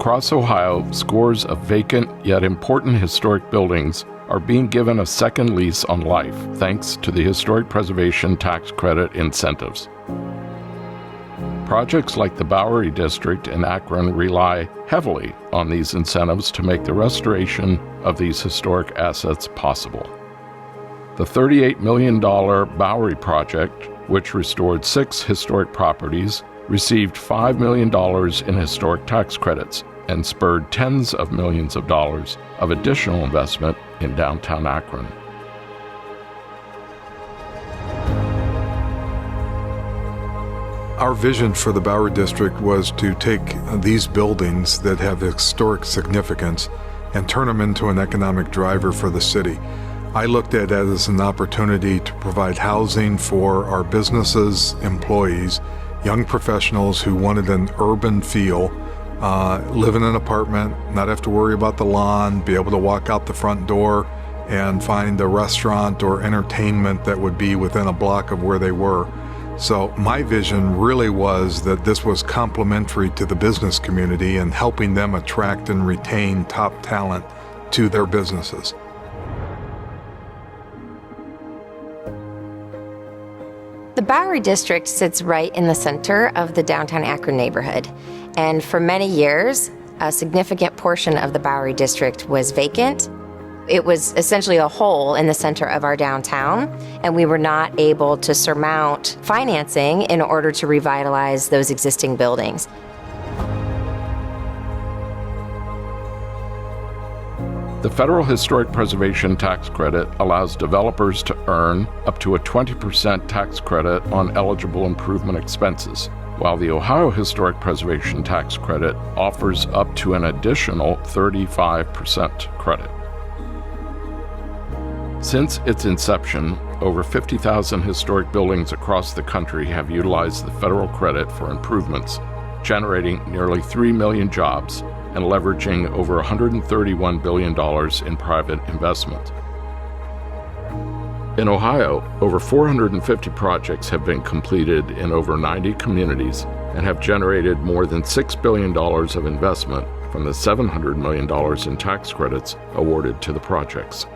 Across Ohio, scores of vacant yet important historic buildings are being given a second lease on life thanks to the Historic Preservation Tax Credit incentives. Projects like the Bowery District in Akron rely heavily on these incentives to make the restoration of these historic assets possible. The $38 million Bowery project, which restored 6 historic properties, received $5 million in historic tax credits and spurred tens of millions of dollars of additional investment in downtown Akron. Our vision for the Bowery District was to take these buildings that have historic significance and turn them into an economic driver for the city. I looked at it as an opportunity to provide housing for our businesses, employees, young professionals who wanted an urban feel, live in an apartment, not have to worry about the lawn, be able to walk out the front door and find a restaurant or entertainment that would be within a block of where they were. So my vision really was that this was complementary to the business community and helping them attract and retain top talent to their businesses. The Bowery District sits right in the center of the downtown Akron neighborhood, and for many years, a significant portion of the Bowery District was vacant. It was essentially a hole in the center of our downtown, and we were not able to surmount financing in order to revitalize those existing buildings. The Federal Historic Preservation Tax Credit allows developers to earn up to a 20% tax credit on eligible improvement expenses, while the Ohio Historic Preservation Tax Credit offers up to an additional 35% credit. Since its inception, over 50,000 historic buildings across the country have utilized the federal credit for improvements, generating nearly 3 million jobs and leveraging over $131 billion in private investment. In Ohio, over 450 projects have been completed in over 90 communities and have generated more than $6 billion of investment from the $700 million in tax credits awarded to the projects.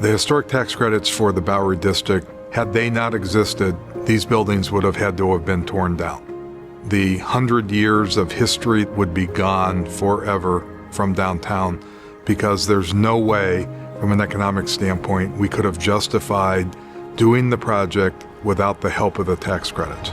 The historic tax credits for the Bowery District, had they not existed, these buildings would have had to have been torn down. The 100 years of history would be gone forever from downtown because there's no way, from an economic standpoint, we could have justified doing the project without the help of the tax credits.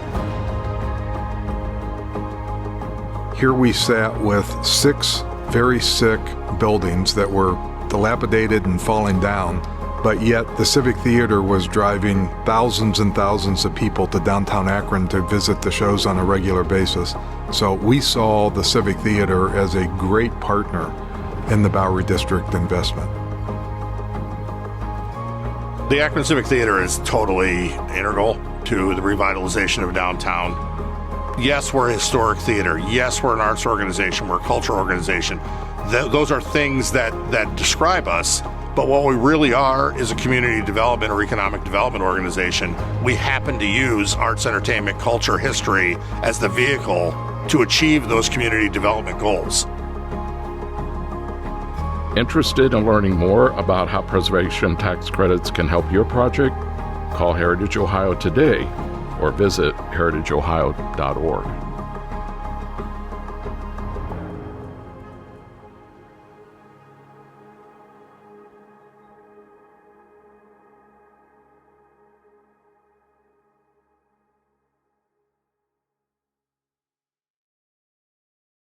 Here we sat with 6 very sick buildings that were dilapidated and falling down, but yet the Civic Theater was driving thousands and thousands of people to downtown Akron to visit the shows on a regular basis. So we saw the Civic Theater as a great partner in the Bowery District investment. The Akron Civic Theater is totally integral to the revitalization of downtown. Yes, we're a historic theater. Yes, we're an arts organization. We're a cultural organization. Those are things that describe us. But what we really are is a community development or economic development organization. We happen to use arts, entertainment, culture, history as the vehicle to achieve those community development goals. Interested in learning more about how preservation tax credits can help your project? Call Heritage Ohio today or visit heritageohio.org.